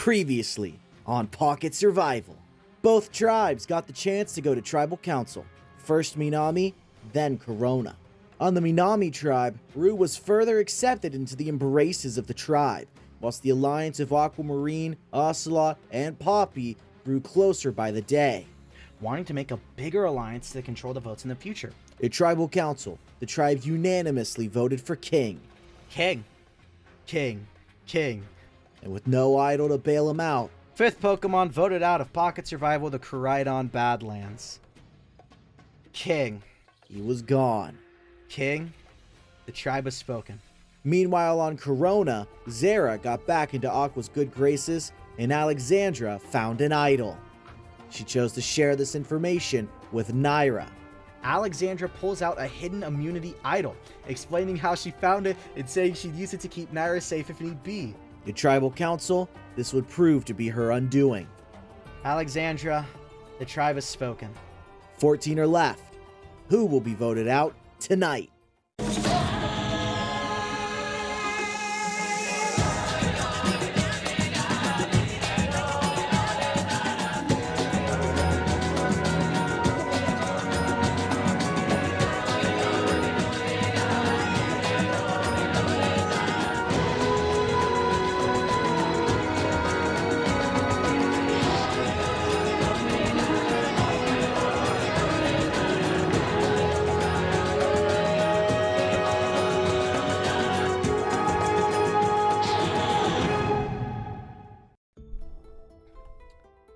Previously on Pocket Survival. Both tribes got the chance to go to tribal council. First Minami, then Corona. On the Minami tribe, Rue was further accepted into the embraces of the tribe, whilst the alliance of Aquamarine, Ocelot, and Poppy grew closer by the day. Wanting to make a bigger alliance to control the votes in the future. At tribal council, the tribe unanimously voted for King. King. And with no idol to bail him out, Fifth Pokemon voted out of Pocket Survival the Koraidon Badlands. King. he was gone. King. The tribe has spoken. Meanwhile on Corona, Zara got back into Aqua's good graces, and Alexandra found an idol. She chose to share this information with Naira. Alexandra pulls out a hidden immunity idol, explaining how she found it and saying she'd use it to keep Naira safe if need be. At tribal council, this would prove to be her undoing. Alexandra, the tribe has spoken. 14 are left. Who will be voted out tonight?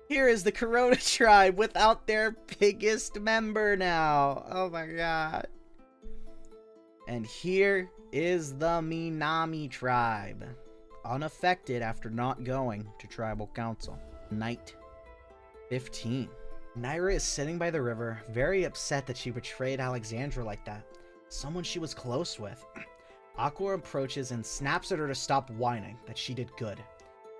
Here is the Corona tribe without their biggest member now. Oh my god. And here is the Minami tribe, unaffected after not going to tribal council. Night 15. Naira is sitting by the river, very upset that she betrayed Alexandra like that, someone she was close with. Aqua approaches and snaps at her to stop whining, that she did good.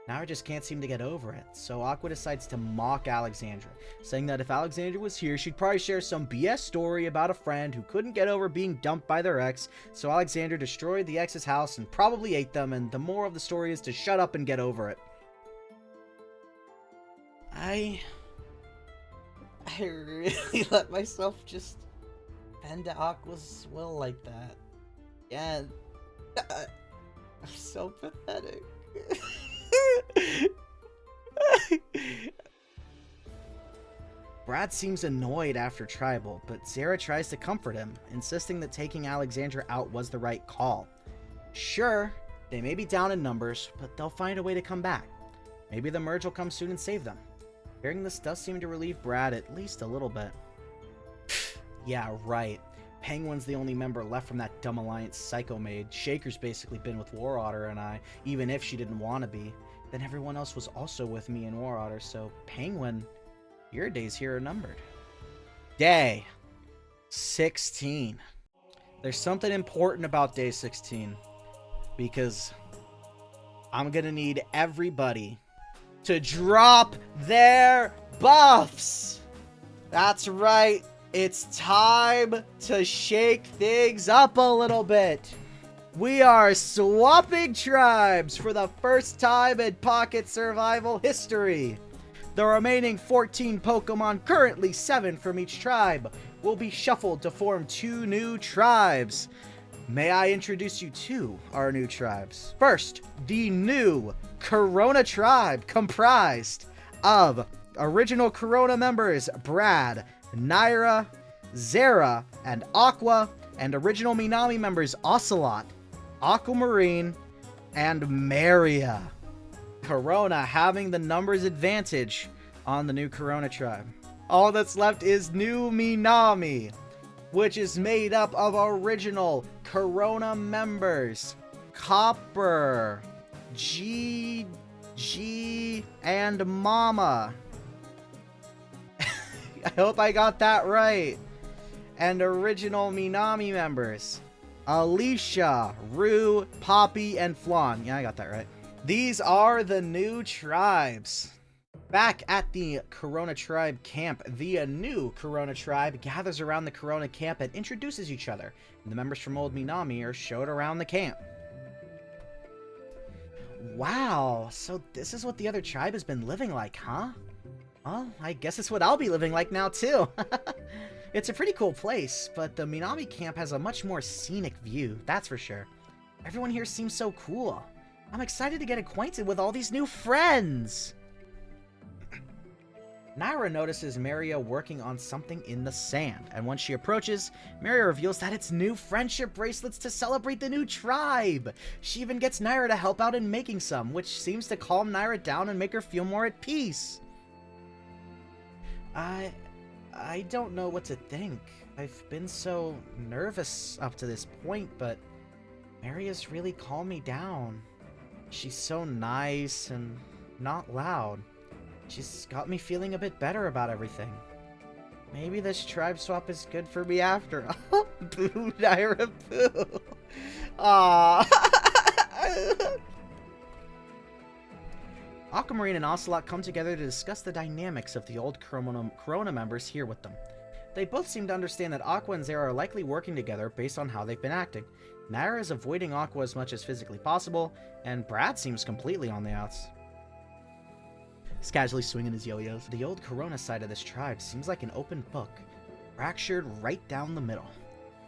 Naira just can't seem to get over it, so Aqua decides to mock Alexandra, saying that if Alexandra was here, she'd probably share some BS story about a friend who couldn't get over being dumped by their ex, so Alexandra destroyed the ex's house and probably ate them, and the moral of the story is to shut up and get over it. I really let myself just bend to Aqua's will like that. Yeah, I'm so pathetic. Brad seems annoyed after tribal, but Zara tries to comfort him, insisting that taking Alexandra out was the right call. Sure, they may be down in numbers, but they'll find a way to come back. Maybe the merge will come soon and save them. Hearing this does seem to relieve Brad at least a little bit. Yeah, right. Penguin's the only member left from that dumb alliance Psycho made. Shaker's basically been with War Otter and I, even if she didn't want to be. Then everyone else was also with me in War Otter, so Penguin, your days here are numbered. Day 16. There's something important about day 16, because I'm gonna need everybody to drop their buffs. That's right. It's time to shake things up a little bit. We are swapping tribes for the first time in Pocket Survival history. The remaining 14 Pokemon, currently 7 from each tribe, will be shuffled to form 2 new tribes. May I introduce you to our new tribes? First, the new Corona tribe, comprised of original Corona members Brad, Naira, Zara, and Aqua, and original Minami members Ocelot, Aquamarine, and Maria. Corona having the numbers advantage on the new Corona tribe. All that's left is new Minami, which is made up of original Corona members Copper, G, and Mama. I hope I got that right. And original Minami members Alicia, Rue, Poppy, and Flan. Yeah, I got that right. These are the new tribes. Back at the Corona tribe camp, the new Corona tribe gathers around the Corona camp and introduces each other. And the members from Old Minami are showed around the camp. Wow, so this is what the other tribe has been living like, huh? Well, I guess it's what I'll be living like now, too. It's a pretty cool place, but the Minami camp has a much more scenic view, that's for sure. Everyone here seems so cool. I'm excited to get acquainted with all these new friends! Naira notices Maria working on something in the sand, and when she approaches, Maria reveals that it's new friendship bracelets to celebrate the new tribe! She even gets Naira to help out in making some, which seems to calm Naira down and make her feel more at peace. I don't know what to think. I've been so nervous up to this point, but Maria's really calmed me down. She's so nice and not loud. She's got me feeling a bit better about everything. Maybe this tribe swap is good for me after all. Boo, Naira, boo. Aww. Aquamarine and Ocelot come together to discuss the dynamics of the old Corona members here with them. They both seem to understand that Aqua and Zera are likely working together based on how they've been acting. Naira is avoiding Aqua as much as physically possible, and Brad seems completely on the outs. He's casually swinging his yo-yos. The old Corona side of this tribe seems like an open book, fractured right down the middle.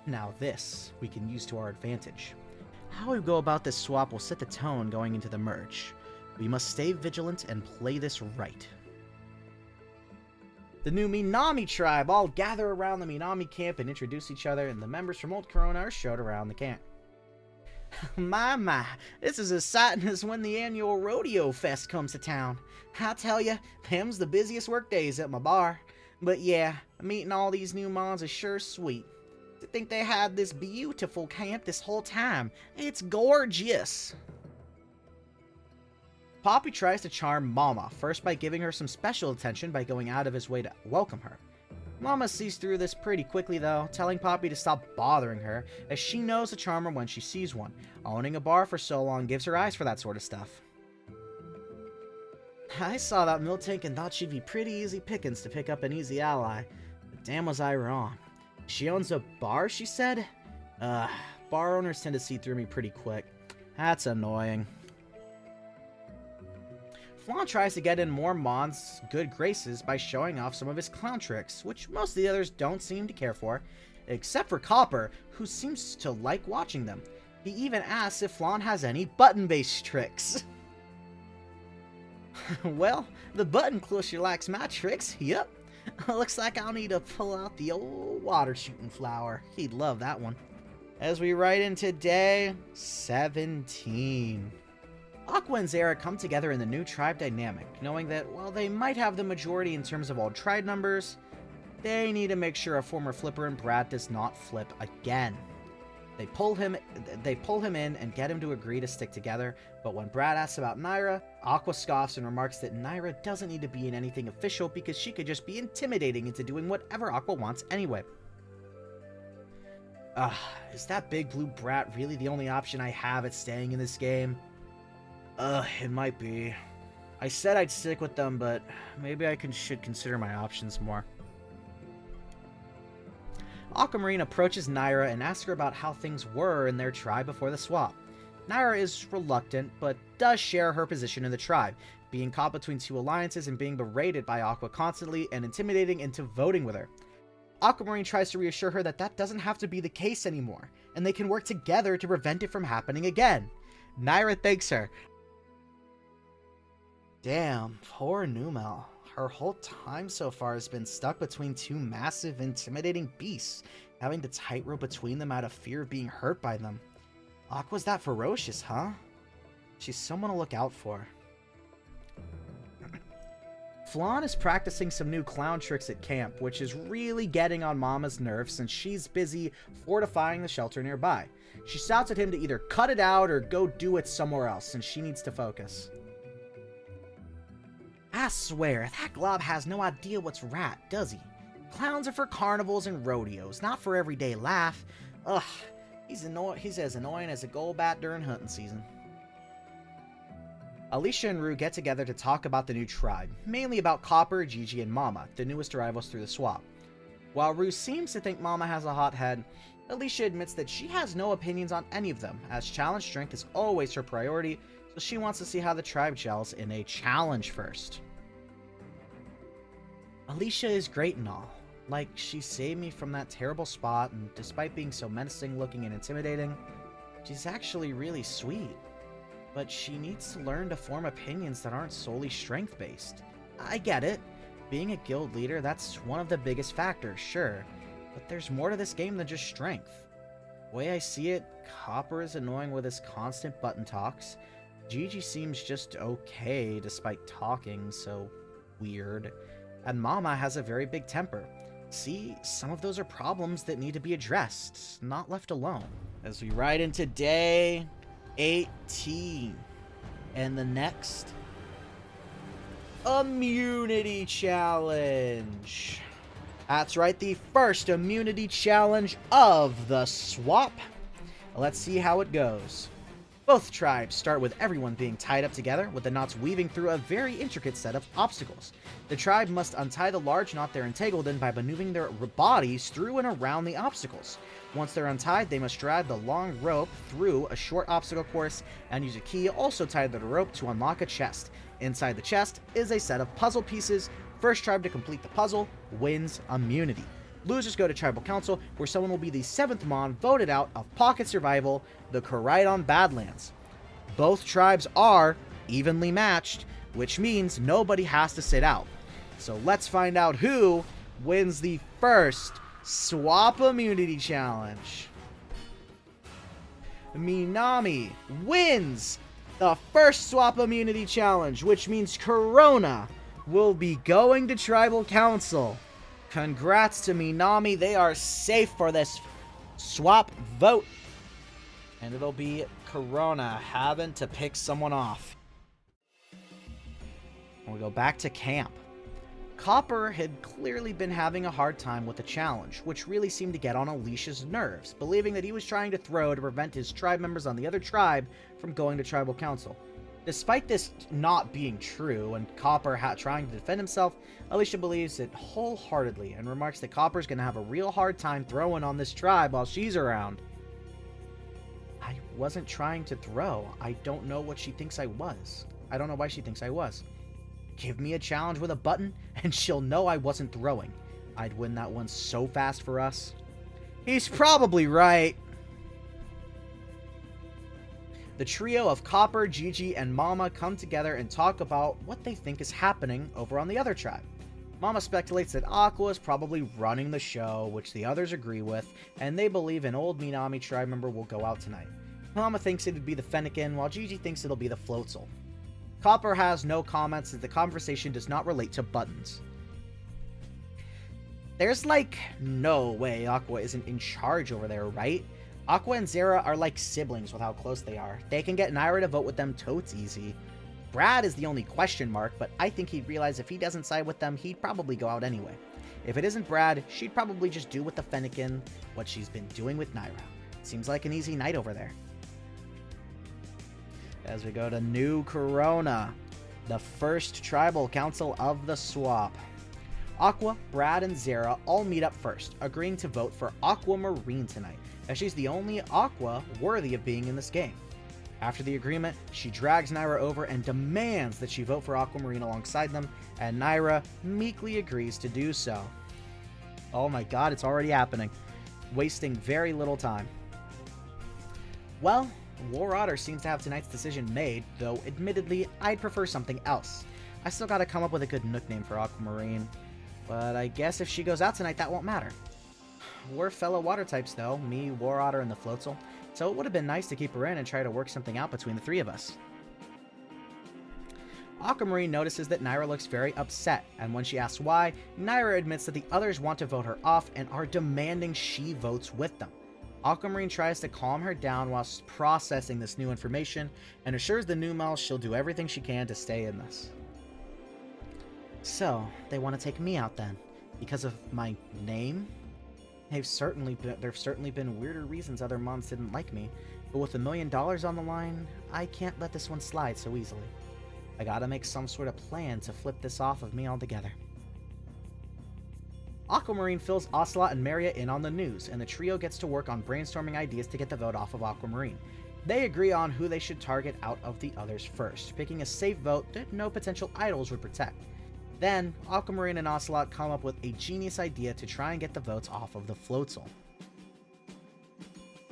Now this, we can use to our advantage. How we go about this swap will set the tone going into the merge. We must stay vigilant and play this right. The new Minami tribe all gather around the Minami camp and introduce each other, and the members from Old Corona are showed around the camp. My, this is as exciting as when the annual Rodeo Fest comes to town. I tell ya, them's the busiest work days at my bar. But yeah, meeting all these new mons is sure sweet. To think they had this beautiful camp this whole time. It's gorgeous. Poppy tries to charm Mama, first by giving her some special attention by going out of his way to welcome her. Mama sees through this pretty quickly though, telling Poppy to stop bothering her, as she knows a charmer when she sees one. Owning a bar for so long gives her eyes for that sort of stuff. I saw that milk tank and thought she'd be pretty easy pickings to pick up an easy ally, but damn was I wrong. She owns a bar, she said? Bar owners tend to see through me pretty quick. That's annoying. Flan tries to get in more Mon's good graces by showing off some of his clown tricks, which most of the others don't seem to care for, except for Copper, who seems to like watching them. He even asks if Flan has any button-based tricks. Well, the button closer likes my tricks, yep. Looks like I'll need to pull out the old water shooting flower. He'd love that one. As we write into day 17. Aqua and Zera come together in the new tribe dynamic, knowing that while they might have the majority in terms of all tribe numbers, they need to make sure a former flipper in Brad does not flip again. They pull him in and get him to agree to stick together, but when Brad asks about Naira, Aqua scoffs and remarks that Naira doesn't need to be in anything official because she could just be intimidating into doing whatever Aqua wants anyway. Is that big blue brat really the only option I have at staying in this game? It might be. I said I'd stick with them, but maybe I should consider my options more. Aquamarine approaches Naira and asks her about how things were in their tribe before the swap. Naira is reluctant, but does share her position in the tribe, being caught between two alliances and being berated by Aqua constantly and intimidating into voting with her. Aquamarine tries to reassure her that that doesn't have to be the case anymore, and they can work together to prevent it from happening again. Naira thanks her. Damn, poor Numel. Her whole time so far has been stuck between two massive, intimidating beasts, having to tightrope between them out of fear of being hurt by them. Aqua's that ferocious, huh? She's someone to look out for. Flan is practicing some new clown tricks at camp, which is really getting on Mama's nerves since she's busy fortifying the shelter nearby. She shouts at him to either cut it out or go do it somewhere else since she needs to focus. I swear, that glob has no idea what's right, does he? Clowns are for carnivals and rodeos, not for everyday life. Ugh, he's as annoying as a goldbat during hunting season. Alicia and Rue get together to talk about the new tribe, mainly about Copper, Gigi, and Mama, the newest arrivals through the swap. While Rue seems to think Mama has a hot head, Alicia admits that she has no opinions on any of them, as challenge strength is always her priority, So she wants to see how the tribe gels in a challenge first. Alicia is great and all. Like, she saved me from that terrible spot, and despite being so menacing looking and intimidating, she's actually really sweet. But she needs to learn to form opinions that aren't solely strength-based. I get it. Being a guild leader, that's one of the biggest factors, sure. But there's more to this game than just strength. The way I see it, Copper is annoying with his constant button talks. Gigi seems just okay despite talking so weird. And Mama has a very big temper. See, some of those are problems that need to be addressed, not left alone. As we ride into day 18. And the next immunity challenge. That's right, the first immunity challenge of the swap. Let's see how it goes. Both tribes start with everyone being tied up together, with the knots weaving through a very intricate set of obstacles. The tribe must untie the large knot they're entangled in by maneuvering their bodies through and around the obstacles. Once they're untied, they must drag the long rope through a short obstacle course and use a key also tied to the rope to unlock a chest. Inside the chest is a set of puzzle pieces. First tribe to complete the puzzle wins immunity. Losers go to Tribal Council, where someone will be the 7th Mon voted out of Pocket Survival, the Koraidon Badlands. Both tribes are evenly matched, which means nobody has to sit out. So let's find out who wins the first Swap Immunity Challenge. Minami wins the first Swap Immunity Challenge, which means Corona will be going to Tribal Council. Congrats to Minami, they are safe for this swap vote. And it'll be Corona having to pick someone off. And we go back to camp. Copper had clearly been having a hard time with the challenge, which really seemed to get on Alicia's nerves, believing that he was trying to throw to prevent his tribe members on the other tribe from going to Tribal Council. Despite this not being true, and Copper trying to defend himself, Alicia believes it wholeheartedly and remarks that Copper's going to have a real hard time throwing on this tribe while she's around. I wasn't trying to throw. I don't know what she thinks I was. I don't know why she thinks I was. Give me a challenge with a button, and she'll know I wasn't throwing. I'd win that one so fast for us. He's probably right. The trio of Copper, Gigi, and Mama come together and talk about what they think is happening over on the other tribe. Mama speculates that Aqua is probably running the show, which the others agree with, and they believe an old Minami tribe member will go out tonight. Mama thinks it would be the Fennekin, while Gigi thinks it'll be the Floatzel. Copper has no comments as the conversation does not relate to buttons. There's like no way Aqua isn't in charge over there, right? Aqua and Zera are like siblings with how close they are. They can get Naira to vote with them totes easy. Brad is the only question mark, but I think he'd realize if he doesn't side with them, he'd probably go out anyway. If it isn't Brad, she'd probably just do with the Fennekin what she's been doing with Naira. Seems like an easy night over there. As we go to New Corona, the first Tribal Council of the swap. Aqua, Brad, and Zera all meet up first, agreeing to vote for Aquamarine tonight, as she's the only Aqua worthy of being in this game. After the agreement, she drags Naira over and demands that she vote for Aquamarine alongside them, and Naira meekly agrees to do so. Oh my god, it's already happening. Wasting very little time. Well, War Otter seems to have tonight's decision made, though admittedly, I'd prefer something else. I still gotta come up with a good nickname for Aquamarine, but I guess if she goes out tonight, that won't matter. We're fellow water types though, me, War Otter, and the Floatzel, so it would have been nice to keep her in and try to work something out between the three of us. Aquamarine notices that Naira looks very upset, and when she asks why, Naira admits that the others want to vote her off and are demanding she votes with them. Aquamarine tries to calm her down whilst processing this new information and assures the new Mel she'll do everything she can to stay in this. So, they want to take me out then? Because of my name? There've certainly been weirder reasons other Mons didn't like me, but with $1 million on the line, I can't let this one slide so easily. I gotta make some sort of plan to flip this off of me altogether. Aquamarine fills Ocelot and Maria in on the news, and the trio gets to work on brainstorming ideas to get the vote off of Aquamarine. They agree on who they should target out of the others first, picking a safe vote that no potential idols would protect. Then, Aquamarine and Ocelot come up with a genius idea to try and get the votes off of the Floatzel.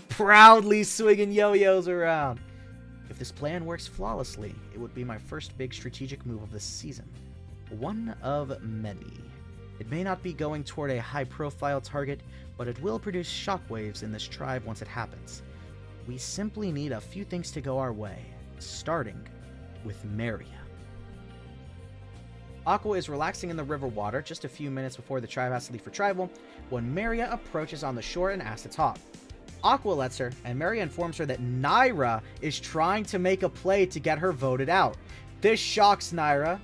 Proudly swinging yo-yos around. If this plan works flawlessly, it would be my first big strategic move of this season. One of many. It may not be going toward a high-profile target, but it will produce shockwaves in this tribe once it happens. We simply need a few things to go our way, starting with Maria. Aqua is relaxing in the river water just a few minutes before the tribe has to leave for tribal, when Maria approaches on the shore and asks to talk. Aqua lets her, and Maria informs her that Naira is trying to make a play to get her voted out. This shocks Naira.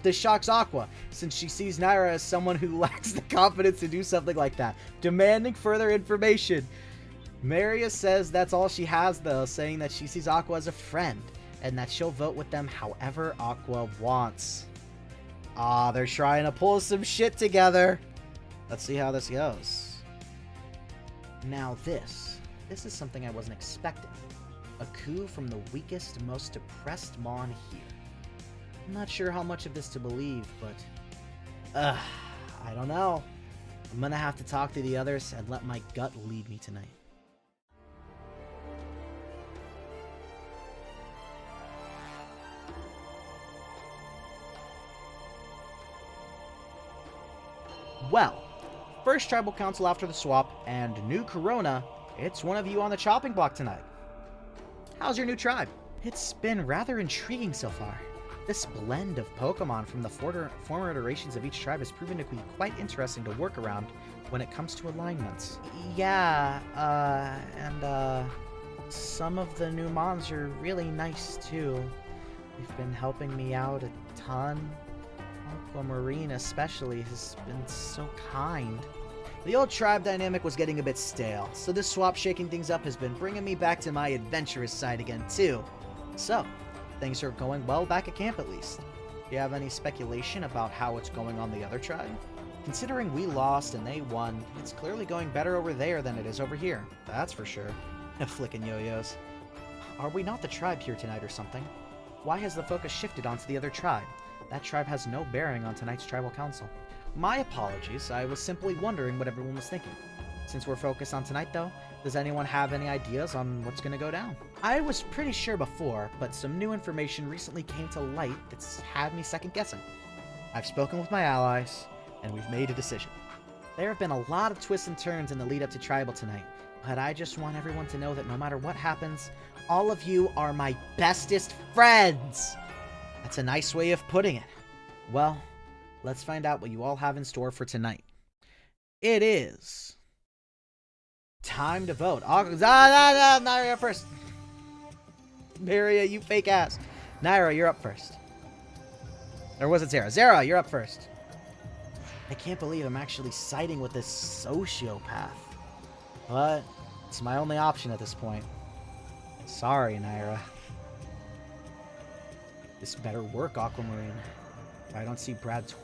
This shocks Aqua, since she sees Naira as someone who lacks the confidence to do something like that, demanding further information. Maria says that's all she has, though, saying that she sees Aqua as a friend, and that she'll vote with them however Aqua wants. They're trying to pull some shit together. Let's see how this goes. Now this is something I wasn't expecting. A coup from the weakest, most depressed Mon here. I'm not sure how much of this to believe, but I don't know. I'm gonna have to talk to the others and let my gut lead me tonight. Well, first tribal council after the swap, and new Corona, it's one of you on the chopping block tonight. How's your new tribe? It's been rather intriguing so far. This blend of Pokemon from the former iterations of each tribe has proven to be quite interesting to work around when it comes to alignments. Yeah, and some of the new Mons are really nice too. They've been helping me out a ton. Aquamarine especially has been so kind. The old tribe dynamic was getting a bit stale, so this swap shaking things up has been bringing me back to my adventurous side again too. So, things are going well back at camp at least. Do you have any speculation about how it's going on the other tribe? Considering we lost and they won, it's clearly going better over there than it is over here. That's for sure. Flicking yo-yos. Are we not the tribe here tonight or something? Why has the focus shifted onto the other tribe? That tribe has no bearing on tonight's tribal council. My apologies, I was simply wondering what everyone was thinking. Since we're focused on tonight though, does anyone have any ideas on what's gonna go down? I was pretty sure before, but some new information recently came to light that's had me second guessing. I've spoken with my allies, and we've made a decision. There have been a lot of twists and turns in the lead up to tribal tonight, but I just want everyone to know that no matter what happens, all of you are my bestest friends! That's a nice way of putting it. Well, let's find out what you all have in store for tonight. It is time to vote. Naira, you're up first. Maria, you fake ass. Naira, you're up first. Or was it Zara? Zara, you're up first. I can't believe I'm actually siding with this sociopath. But it's my only option at this point. Sorry, Naira. This better work, Aquamarine. If I don't see Brad's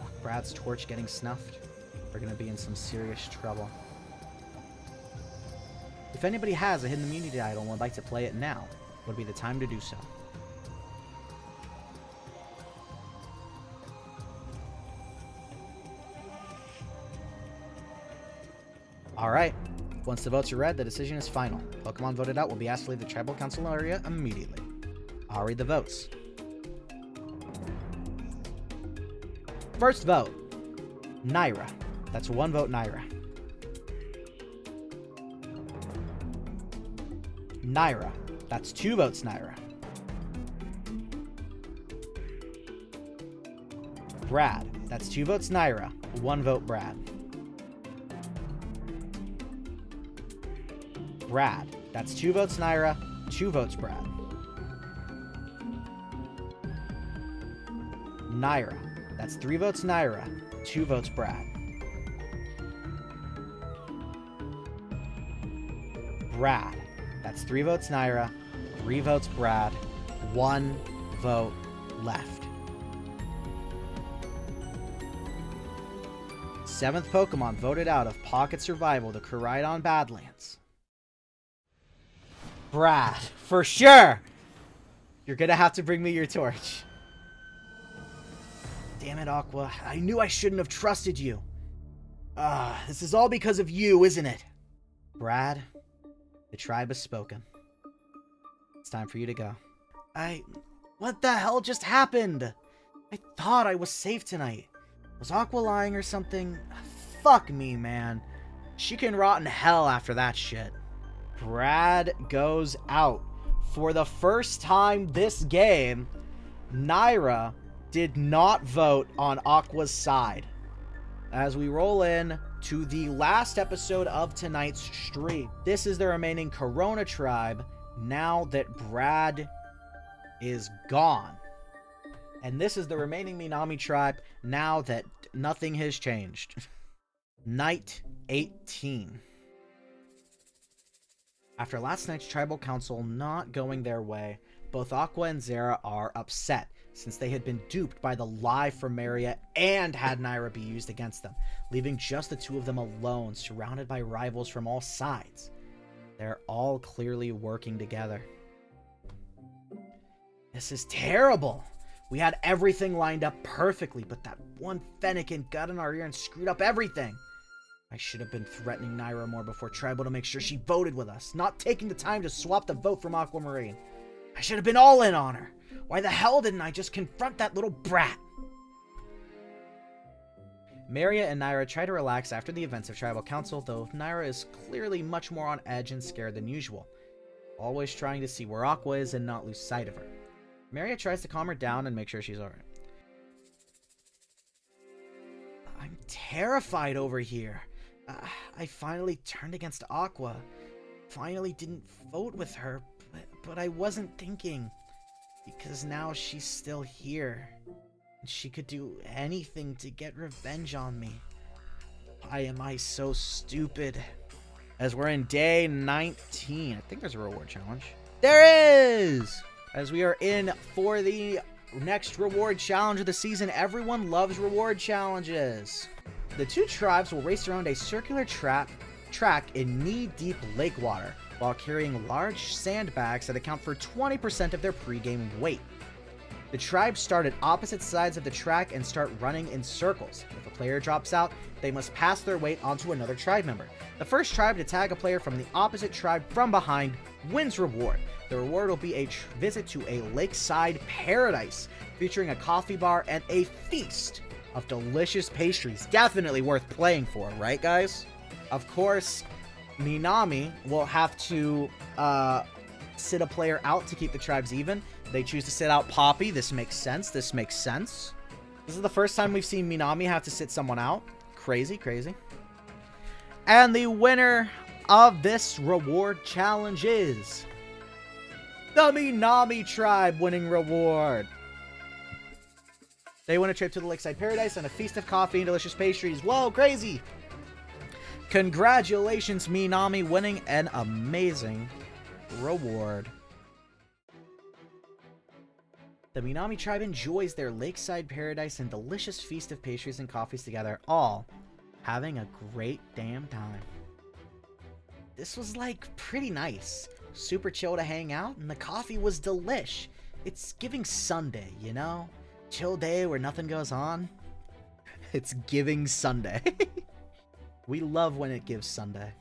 torch getting snuffed, we're gonna be in some serious trouble. If anybody has a hidden immunity idol and would like to play it now, would be the time to do so. Alright, once the votes are read, the decision is final. Pokemon voted out will be asked to leave the Tribal Council area immediately. I'll read the votes. First vote, Naira. That's one vote, Naira. Naira. That's 2 votes, Naira. Brad. That's 2 votes, Naira. 1 vote, Brad. Brad. That's 2 votes, Naira. 2 votes, Brad. Naira. That's 3 votes, Naira. 2 votes, Brad. Brad. That's 3 votes, Naira. 3 votes, Brad. 1 vote left. 7th Pokemon voted out of Pocket Survival, the Koraidon Badlands. Brad, for sure. You're gonna have to bring me your torch. Damn it, Aqua. I knew I shouldn't have trusted you. This is all because of you, isn't it? Brad, the tribe has spoken. It's time for you to go. What the hell just happened? I thought I was safe tonight. Was Aqua lying or something? Fuck me, man. She can rot in hell after that shit. Brad goes out. For the first time this game, Naira did not vote on Aqua's side. As we roll in to the last episode of tonight's stream. This is the remaining Corona tribe now that Brad is gone. And this is the remaining Minami tribe now that nothing has changed. Night 18. After last night's tribal council not going their way, both Aqua and Zera are upset, since they had been duped by the lie from Maria and had Naira be used against them, leaving just the two of them alone, surrounded by rivals from all sides. They're all clearly working together. This is terrible! We had everything lined up perfectly, but that one Fennekin got in our ear and screwed up everything. I should have been threatening Naira more before Tribal to make sure she voted with us, not taking the time to swap the vote from Aquamarine. I should have been all in on her. Why the hell didn't I just confront that little brat? Maria and Naira try to relax after the events of Tribal Council, though Naira is clearly much more on edge and scared than usual, always trying to see where Aqua is and not lose sight of her. Maria tries to calm her down and make sure she's alright. I'm terrified over here. I finally turned against Aqua. Finally didn't vote with her, but I wasn't thinking. Because now she's still here. And she could do anything to get revenge on me. Why am I so stupid? As we're in day 19. I think there's a reward challenge. There is! As we are in for the next reward challenge of the season. Everyone loves reward challenges. The two tribes will race around a circular track in knee-deep lake water while carrying large sandbags that account for 20% of their pre-game weight. The tribes start at opposite sides of the track and start running in circles. If a player drops out, they must pass their weight onto another tribe member. The first tribe to tag a player from the opposite tribe from behind wins reward. The reward will be a visit to a lakeside paradise featuring a coffee bar and a feast of delicious pastries. Definitely worth playing for, right guys? Of course, Minami will have to sit a player out to keep the tribes even. They choose to sit out Poppy. This makes sense. This makes sense. This is the first time we've seen Minami have to sit someone out. Crazy, crazy. And the winner of this reward challenge is the Minami tribe winning reward. They win a trip to the Lakeside Paradise and a feast of coffee and delicious pastries. Whoa, crazy! Congratulations, Minami, winning an amazing reward. The Minami tribe enjoys their Lakeside Paradise and delicious feast of pastries and coffees together, all having a great damn time. This was, like, pretty nice. Super chill to hang out, and the coffee was delish. It's giving Sunday, you know? Chill day where nothing goes on. It's giving Sunday. We love when it gives Sunday.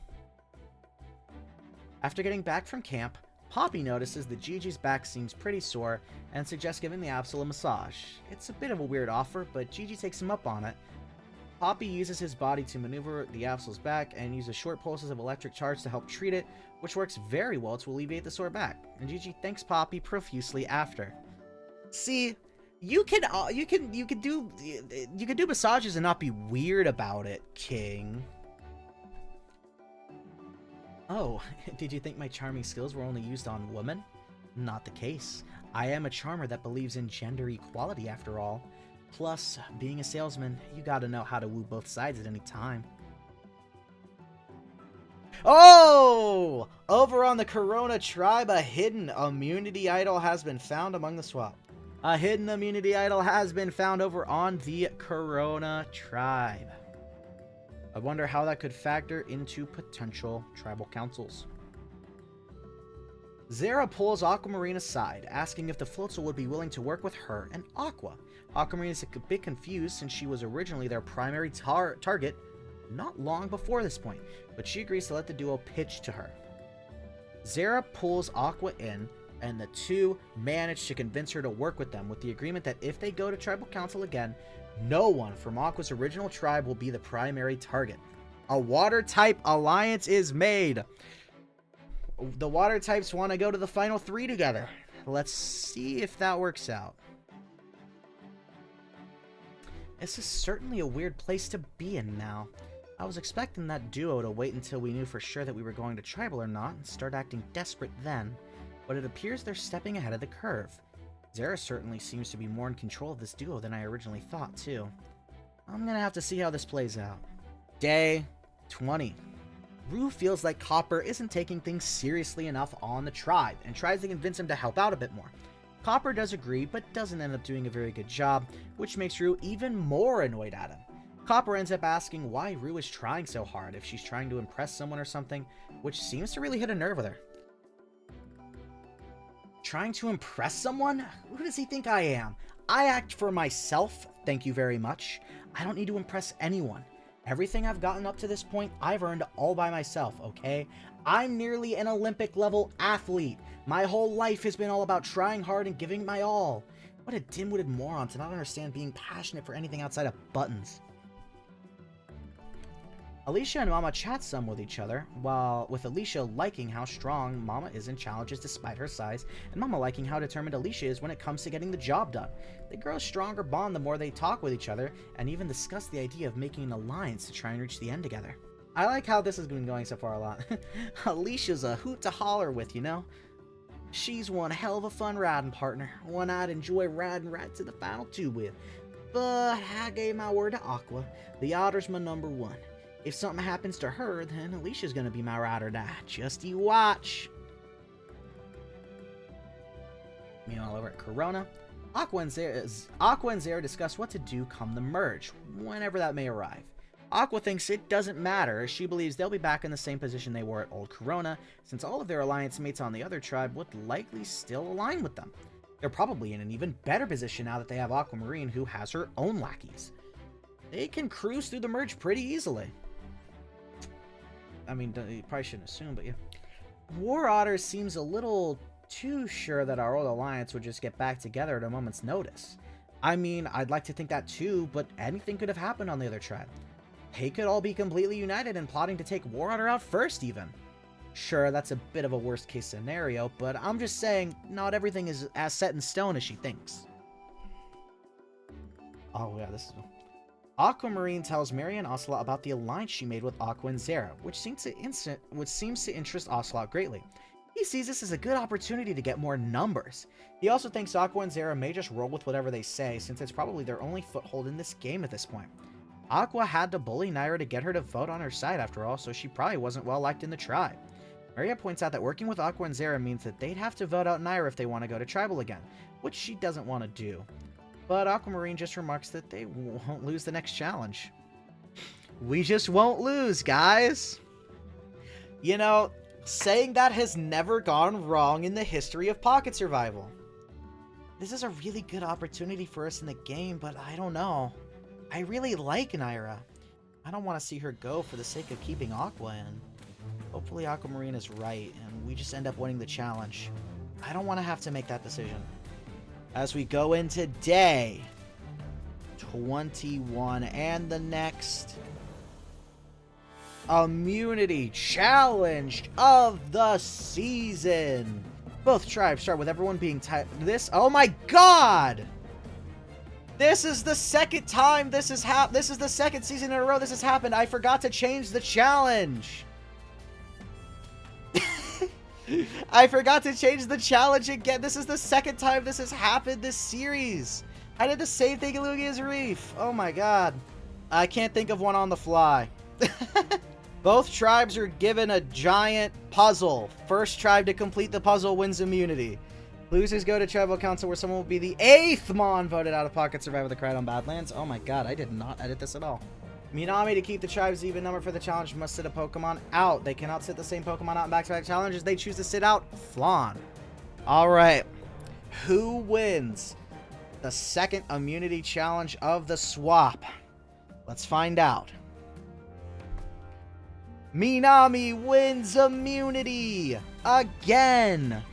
After getting back from camp, Poppy notices that Gigi's back seems pretty sore and suggests giving the Absol a massage. It's a bit of a weird offer, but Gigi takes him up on it. Poppy uses his body to maneuver the Absol's back and uses short pulses of electric charge to help treat it, which works very well to alleviate the sore back. And Gigi thanks Poppy profusely after. See, you can do massages and not be weird about it, King. Oh, did you think my charming skills were only used on women? Not the case. I am a charmer that believes in gender equality after all. Plus, being a salesman, you gotta know how to woo both sides at any time. Oh! Over on the Corona tribe, a hidden immunity idol has been found among the swap. A hidden immunity idol has been found over on the Corona tribe. I wonder how that could factor into potential tribal councils. Zera pulls Aquamarine aside, asking if the Floatzel would be willing to work with her and Aqua. Aquamarine is a bit confused since she was originally their primary target not long before this point, but she agrees to let the duo pitch to her. Zera pulls Aqua in, and the two manage to convince her to work with them with the agreement that if they go to Tribal Council again, no one from Aqua's original tribe will be the primary target. A water-type alliance is made. The water types want to go to the final 3 together. Let's see if that works out. This is certainly a weird place to be in now. I was expecting that duo to wait until we knew for sure that we were going to Tribal or not and start acting desperate then, but it appears they're stepping ahead of the curve. Zera certainly seems to be more in control of this duo than I originally thought, too. I'm gonna have to see how this plays out. Day 20. Rue feels like Copper isn't taking things seriously enough on the tribe and tries to convince him to help out a bit more. Copper does agree, but doesn't end up doing a very good job, which makes Rue even more annoyed at him. Copper ends up asking why Rue is trying so hard, if she's trying to impress someone or something, which seems to really hit a nerve with her. Trying to impress someone? Who does he think I am? I act for myself, thank you very much. I don't need to impress anyone. Everything I've gotten up to this point, I've earned all by myself, okay? I'm nearly an Olympic-level athlete. My whole life has been all about trying hard and giving my all. What a dim-witted moron to not understand being passionate for anything outside of buttons. Alicia and Mama chat some with each other, while with Alicia liking how strong Mama is in challenges despite her size, and Mama liking how determined Alicia is when it comes to getting the job done. They grow a stronger bond the more they talk with each other, and even discuss the idea of making an alliance to try and reach the end together. I like how this has been going so far a lot. Alicia's a hoot to holler with, you know? She's one hell of a fun riding partner, one I'd enjoy riding right to the final 2 with. But I gave my word to Aqua. The otter's my number 1. If something happens to her, then Alicia's gonna be my ride or die. Just you watch. Meanwhile, over at Corona, Aqua and Zera discuss what to do come the merge, whenever that may arrive. Aqua thinks it doesn't matter, as she believes they'll be back in the same position they were at Old Corona, since all of their alliance mates on the other tribe would likely still align with them. They're probably in an even better position now that they have Aquamarine, who has her own lackeys. They can cruise through the merge pretty easily. I mean, you probably shouldn't assume, but yeah. War Otter seems a little too sure that our old alliance would just get back together at a moment's notice. I mean, I'd like to think that too, but anything could have happened on the other tribe. They could all be completely united and plotting to take War Otter out first, even. Sure, that's a bit of a worst-case scenario, but I'm just saying, not everything is as set in stone as she thinks. Oh yeah, this is... Aquamarine tells Mary and Ocelot about the alliance she made with Aqua and Zera, which seems to interest Ocelot greatly. He sees this as a good opportunity to get more numbers. He also thinks Aqua and Zera may just roll with whatever they say, since it's probably their only foothold in this game at this point. Aqua had to bully Naira to get her to vote on her side after all, so she probably wasn't well liked in the tribe. Maria points out that working with Aqua and Zera means that they'd have to vote out Naira if they want to go to Tribal again, which she doesn't want to do. But Aquamarine just remarks that they won't lose the next challenge. We just won't lose, guys. You know, saying that has never gone wrong in the history of Pocket Survival. This is a really good opportunity for us in the game, but I don't know. I really like Naira. I don't want to see her go for the sake of keeping Aqua in. Hopefully Aquamarine is right, and we just end up winning the challenge. I don't want to have to make that decision. As we go into day 21 and the next immunity challenge of the season. Both tribes start with everyone being this. Oh my god! This is the second time this has happened. This is the second season in a row this has happened. I forgot to change the challenge. I forgot to change the challenge again. This is the second time this has happened this series. I did the same thing in Lugia's Reef. Oh my god. I can't think of one on the fly. Both tribes are given a giant puzzle. First tribe to complete the puzzle wins immunity. Losers go to Tribal Council, where someone will be the 8th Mon voted out of Pocket Survival the Koraidon Badlands. Oh my god, I did not edit this at all. Minami, to keep the tribe's even number for the challenge, must sit a Pokemon out. They cannot sit the same Pokemon out in back-to-back challenges. They choose to sit out Flan. Alright. Who wins the second immunity challenge of the swap? Let's find out. Minami wins immunity again,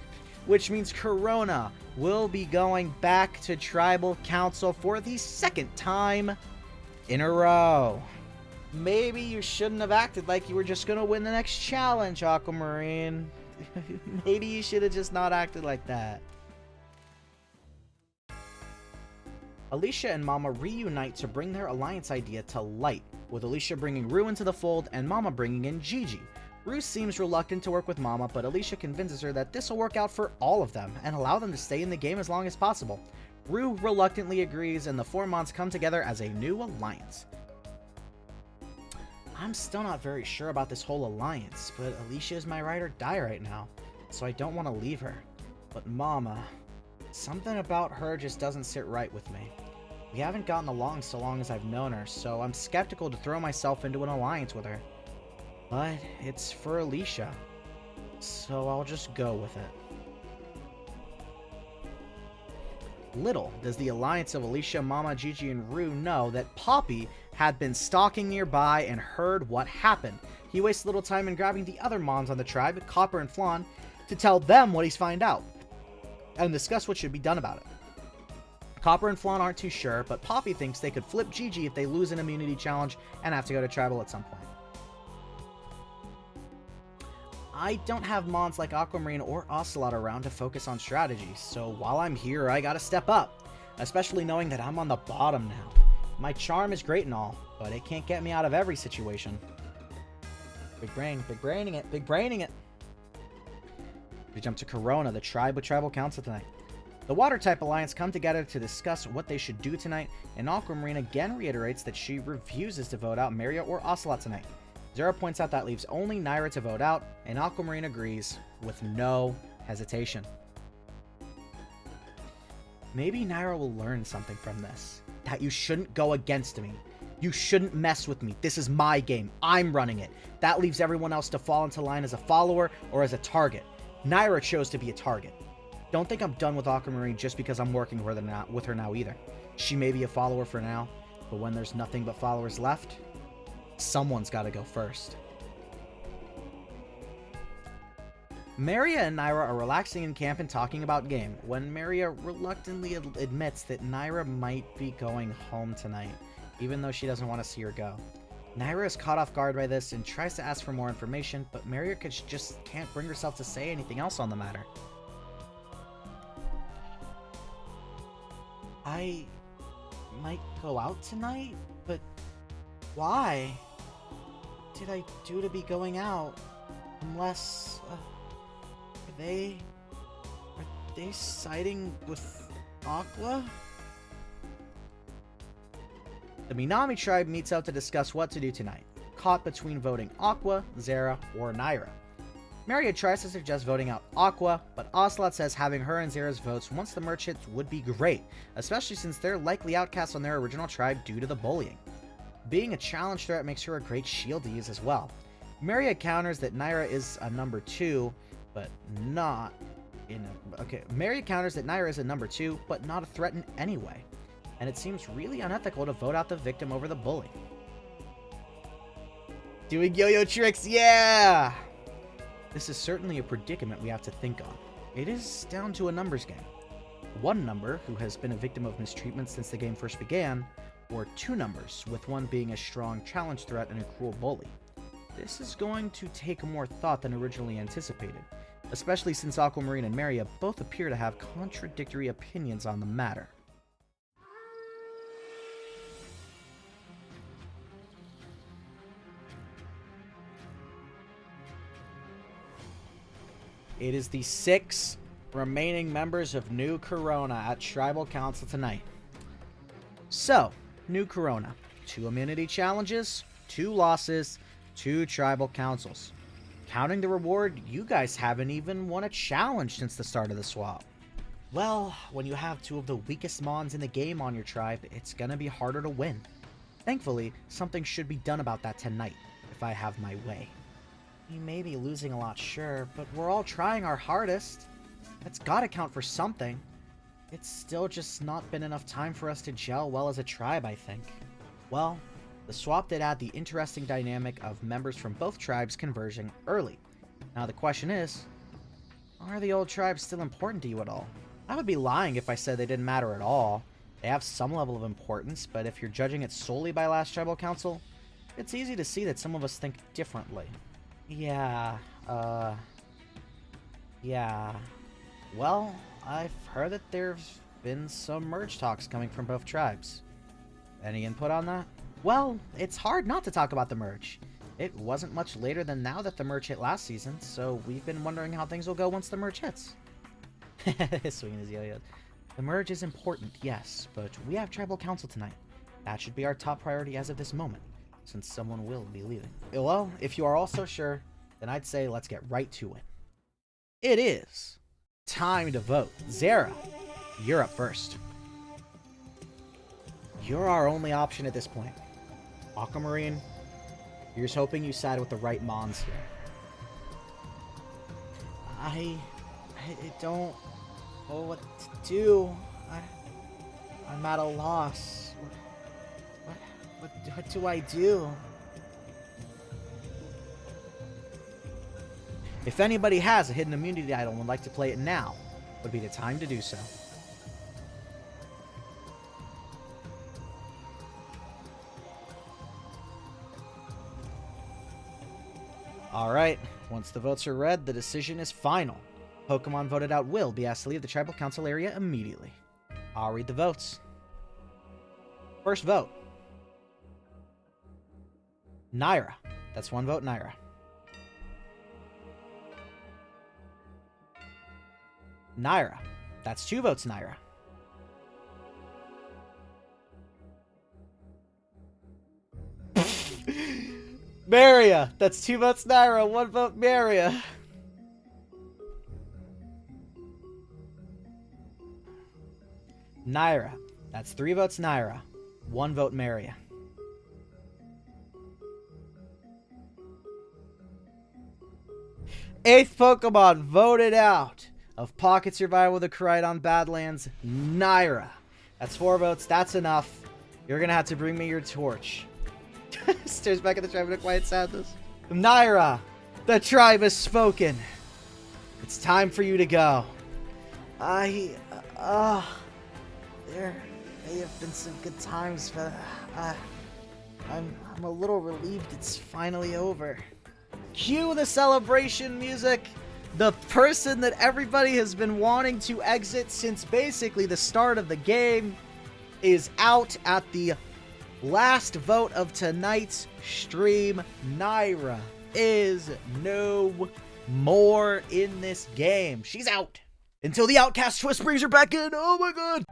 which means Corona will be going back to Tribal Council for the second time in a row. Maybe you shouldn't have acted like you were just gonna win the next challenge, Aquamarine. Maybe you should have just not acted like that. Alicia and Mama reunite to bring their alliance idea to light, with Alicia bringing Rue into the fold and Mama bringing in Gigi. Rue seems reluctant to work with Mama, but Alicia convinces her that this will work out for all of them and allow them to stay in the game as long as possible. Rue reluctantly agrees, and the four Mons come together as a new alliance. I'm still not very sure about this whole alliance, but Alicia is my ride or die right now, so I don't want to leave her. But Mama, something about her just doesn't sit right with me. We haven't gotten along so long as I've known her, so I'm skeptical to throw myself into an alliance with her. But it's for Alicia, so I'll just go with it. Little does the alliance of Alicia, Mama, Gigi, and Rue know that Poppy had been stalking nearby and heard what happened. He wastes little time in grabbing the other Mons on the tribe, Copper and Flan, to tell them what he's found out and discuss what should be done about it. Copper and Flan aren't too sure, but Poppy thinks they could flip Gigi if they lose an immunity challenge and have to go to Tribal at some point. I don't have Mons like Aquamarine or Ocelot around to focus on strategy, so while I'm here, I gotta step up, especially knowing that I'm on the bottom now. My charm is great and all, but it can't get me out of every situation. Big braining it, big braining it. We jump to Corona, the tribe with Tribal Council tonight. The Water-type Alliance come together to discuss what they should do tonight, and Aquamarine again reiterates that she refuses to vote out Maria or Ocelot tonight. Zero points out that leaves only Naira to vote out, and Aquamarine agrees with no hesitation. Maybe Naira will learn something from this. That you shouldn't go against me. You shouldn't mess with me. This is my game. I'm running it. That leaves everyone else to fall into line as a follower or as a target. Naira chose to be a target. Don't think I'm done with Aquamarine just because I'm working with her now either. She may be a follower for now, but when there's nothing but followers left, someone's got to go first. Maria and Naira are relaxing in camp and talking about game, when Maria reluctantly admits that Naira might be going home tonight, even though she doesn't want to see her go. Naira is caught off guard by this and tries to ask for more information, but Maria just can't bring herself to say anything else on the matter. I might go out tonight, but why? What did I do to be going out? Unless, are they siding with Aqua? The Minami tribe meets out to discuss what to do tonight, caught between voting Aqua, Zera, or Naira. Maria tries to suggest voting out Aqua, but Ocelot says having her and Zera's votes once the merch hits would be great, especially since they're likely outcasts on their original tribe due to the bullying. Being a challenge threat makes her a great shield to use as well. Maria counters that Naira is a number 2, but not in a... Okay, Maria counters that Naira is a number 2, but not a threat in any way. And it seems really unethical to vote out the victim over the bully. Doing yo-yo tricks, yeah! This is certainly a predicament we have to think on. It is down to a numbers game. One number, who has been a victim of mistreatment since the game first began, or two numbers, with one being a strong challenge threat and a cruel bully. This is going to take more thought than originally anticipated, especially since Aquamarine and Maria both appear to have contradictory opinions on the matter. It is the 6 remaining members of New Corona at Tribal Council tonight. So, New Corona. 2 immunity challenges, 2 losses, 2 Tribal Councils. Counting the reward, you guys haven't even won a challenge since the start of the swap. Well, when you have 2 of the weakest Mons in the game on your tribe, it's gonna be harder to win. Thankfully, something should be done about that tonight, if I have my way. We may be losing a lot, sure, but we're all trying our hardest. That's gotta count for something. It's still just not been enough time for us to gel well as a tribe, I think. Well, the swap did add the interesting dynamic of members from both tribes converging early. Now the question is, are the old tribes still important to you at all? I would be lying if I said they didn't matter at all. They have some level of importance, but if you're judging it solely by last tribal council, it's easy to see that some of us think differently. Yeah. Well, I've heard that there's been some merge talks coming from both tribes. Any input on that? Well, it's hard not to talk about the merge. It wasn't much later than now that the merge hit last season, so we've been wondering how things will go once the merge hits. Swinging his yo-yo. The merge is important, yes, but we have tribal council tonight. That should be our top priority as of this moment, since someone will be leaving. Well, if you are all so sure, then I'd say let's get right to it. It is time to vote. Zara, you're up first. You're our only option at this point. Aquamarine, you're just hoping you side with the right Mons here. I don't know what to do. I'm at a loss. What do I do? If anybody has a hidden immunity idol and would like to play it now, would be the time to do so. Alright, once the votes are read, the decision is final. Pokemon voted out will be asked to leave the tribal council area immediately. I'll read the votes. First vote. Naira. That's one vote, Naira. Naira. That's two votes, Naira. Maria. That's two votes, Naira. One vote, Maria. Naira. That's three votes, Naira. One vote, Maria. Eighth Pokemon voted out of Pocket Survival with the Koraidon Badlands, Naira. That's four votes. That's enough. You're going to have to bring me your torch. Stares back at the tribe in a quiet sadness. Naira, the tribe has spoken. It's time for you to go. There may have been some good times, but I'm a little relieved it's finally over. Cue the celebration music. The person that everybody has been wanting to exit since basically the start of the game is out at the last vote of tonight's stream. Naira is no more in this game. She's out until the Outcast twist brings her back in. Oh my god.